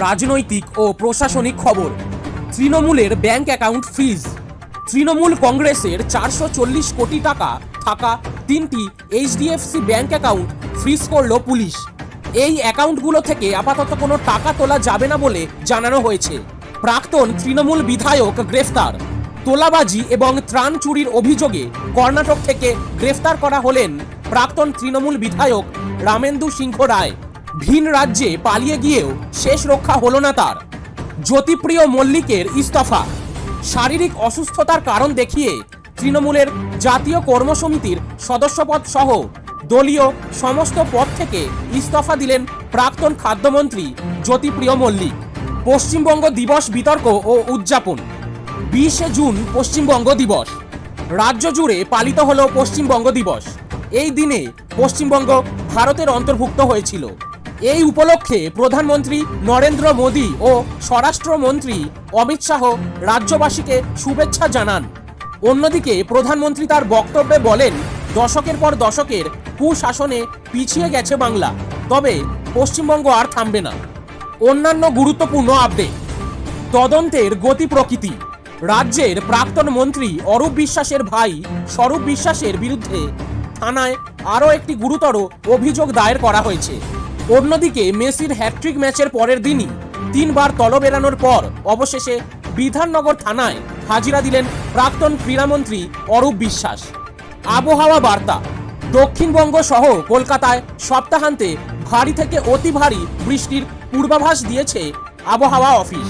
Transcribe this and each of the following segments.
রাজনৈতিক ও প্রশাসনিক খবর। তৃণমূলের ব্যাংক অ্যাকাউন্ট ফ্রিজ। তৃণমূল কংগ্রেসের 440 কোটি টাকা থাকা 3টি এইচডিএফসি ব্যাংক অ্যাকাউন্ট ফ্রিজ করল পুলিশ। এই অ্যাকাউন্টগুলো থেকে আপাতত কোনো টাকা তোলা যাবে না বলে জানানো হয়েছে। প্রাক্তন তৃণমূল বিধায়ক গ্রেফতার। তোলাবাজি এবং ত্রাণ চুরির অভিযোগে কর্ণাটক থেকে গ্রেফতার করা হলেন প্রাক্তন তৃণমূল বিধায়ক রামেন্দু সিংহ রায়। ভিন রাজ্যে পালিয়ে গিয়েও শেষ রক্ষা হলো না তার। জ্যোতিপ্রিয় মল্লিকের ইস্তফা। শারীরিক অসুস্থতার কারণ দেখিয়ে তৃণমূলের জাতীয় কর্মসমিতির সদস্যপদ সহ দলীয় সমস্ত পদ থেকে ইস্তফা দিলেন প্রাক্তন খাদ্যমন্ত্রী জ্যোতিপ্রিয় মল্লিক। পশ্চিমবঙ্গ দিবস বিতর্ক ও উদযাপন। 20 জুন পশ্চিমবঙ্গ দিবস। রাজ্য জুড়ে পালিত হলো পশ্চিমবঙ্গ দিবস। এই দিনে পশ্চিমবঙ্গ ভারতের অন্তর্ভুক্ত হয়েছিল। এই উপলক্ষে প্রধানমন্ত্রী নরেন্দ্র মোদী ও স্বরাষ্ট্রমন্ত্রী অমিত শাহ রাজ্যবাসীকে শুভেচ্ছা জানান। অন্যদিকে প্রধানমন্ত্রী তার বক্তব্যে বলেন, দশকের পর দশকের কুশাসনে পিছিয়ে গেছে বাংলা, তবে পশ্চিমবঙ্গ আর থামবে না। অন্যান্য গুরুত্বপূর্ণ আপডেট। তদন্তের গতি প্রকৃতি। রাজ্যের প্রাক্তন মন্ত্রী অরূপ বিশ্বাসের ভাই স্বরূপ বিশ্বাসের বিরুদ্ধে থানায় আরও একটি গুরুতর অভিযোগ দায়ের করা হয়েছে। অন্যদিকে মেসির হ্যাটট্রিক ম্যাচের পরের দিনই 3 বার তলব এড়ানোর পর অবশেষে বিধাননগর থানায় হাজিরা দিলেন প্রাক্তন ক্রীড়ামন্ত্রী অরূপ বিশ্বাস। আবহাওয়া বার্তা। দক্ষিণবঙ্গ সহ কলকাতায় সপ্তাহান্তে ভারী থেকে অতি ভারী বৃষ্টির পূর্বাভাস দিয়েছে আবহাওয়া অফিস।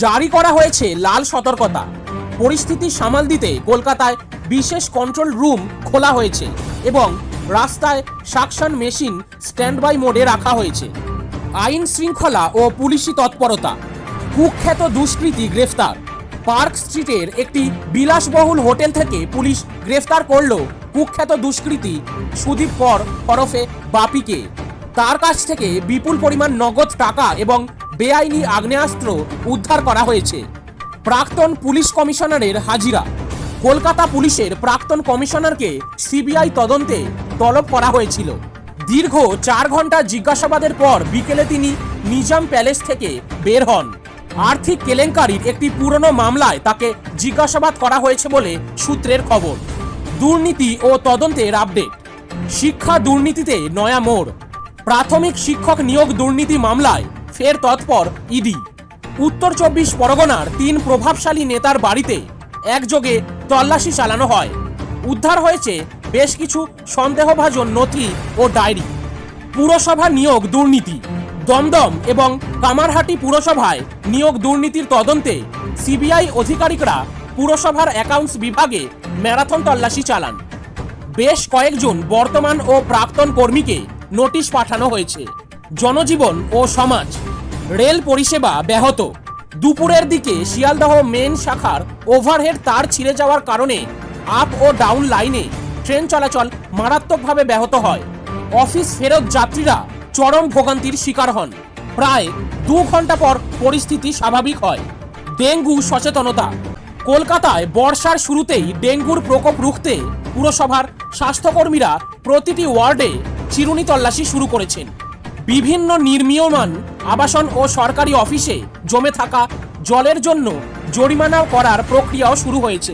জারি করা হয়েছে লাল সতর্কতা। পরিস্থিতি সামাল দিতে কলকাতায় বিশেষ কন্ট্রোল রুম খোলা হয়েছে এবং রাস্তায় সাকশন মেশিন স্ট্যান্ডবাই মোডে রাখা হয়েছে। আইন শৃঙ্খলা ও পুলিশি তৎপরতা। কুখ্যাত দুষ্কৃতী গ্রেফতার। পার্ক স্ট্রিটের একটি বিলাসবহুল হোটেল থেকে পুলিশ গ্রেফতার করল কুখ্যাত দুষ্কৃতী সুদীপ কর ওরফে বাপিকে। তার কাছ থেকে বিপুল পরিমাণ নগদ টাকা এবং বেআইনি আগ্নেয়াস্ত্র উদ্ধার করা হয়েছে। প্রাক্তন পুলিশ কমিশনারের হাজিরা। কলকাতা পুলিশের প্রাক্তন কমিশনারকে সিবিআই তদন্তে তলব করা হয়েছিল। দীর্ঘ 4 ঘন্টা জিজ্ঞাসাবাদের পর বিকেলে তিনি নিজাম প্যালেস থেকে বের হন। আর্থিক কেলেঙ্কারির একটি পুরনো মামলায় তাকে জিজ্ঞাসাবাদ করা হয়েছে বলে সূত্রের খবর। দুর্নীতি ও তদন্তের আপডেট। শিক্ষা দুর্নীতিতে নয়া মোড়। প্রাথমিক শিক্ষক নিয়োগ দুর্নীতি মামলায় ফের তৎপর ইডি। উত্তর 24 পরগনার 3 প্রভাবশালী নেতার বাড়িতে একযোগে তল্লাশি চালানো হয়। উদ্ধার হয়েছে বেশ কিছু সন্দেহভাজন নথি ও ডায়েরি। পুরসভা নিয়োগ দুর্নীতি। দমদম এবং কামারহাটি পুরসভায় নিয়োগ দুর্নীতির তদন্তে সিবিআই আধিকারিকরা পুরসভার অ্যাকাউন্টস বিভাগে ম্যারাথন তল্লাশি চালান। বেশ কয়েকজন বর্তমান ও প্রাক্তন কর্মীকে নোটিশ পাঠানো হয়েছে। জনজীবন ও সমাজ। রেল পরিষেবা ব্যাহত। দুপুরের দিকে শিয়ালদহ মেন শাখার ওভারহেড তার ছিঁড়ে যাওয়ার কারণে আপ ও ডাউন লাইনে ট্রেন চলাচল মারাত্মকভাবে ব্যাহত হয়। অফিস ফেরত যাত্রীরা চরম ভোগান্তির শিকার হন। প্রায় 2 ঘন্টা পর পরিস্থিতি স্বাভাবিক হয়। ডেঙ্গু সচেতনতা। কলকাতায় বর্ষার শুরুতেই ডেঙ্গুর প্রকোপ রুখতে পুরসভার স্বাস্থ্যকর্মীরা প্রতিটি ওয়ার্ডে চিরুনি তল্লাশি শুরু করেছেন। বিভিন্ন নির্মীয়মান আবাসন ও সরকারি অফিসে জমে থাকা জলের জন্য জরিমানা করার প্রক্রিয়াও শুরু হয়েছে।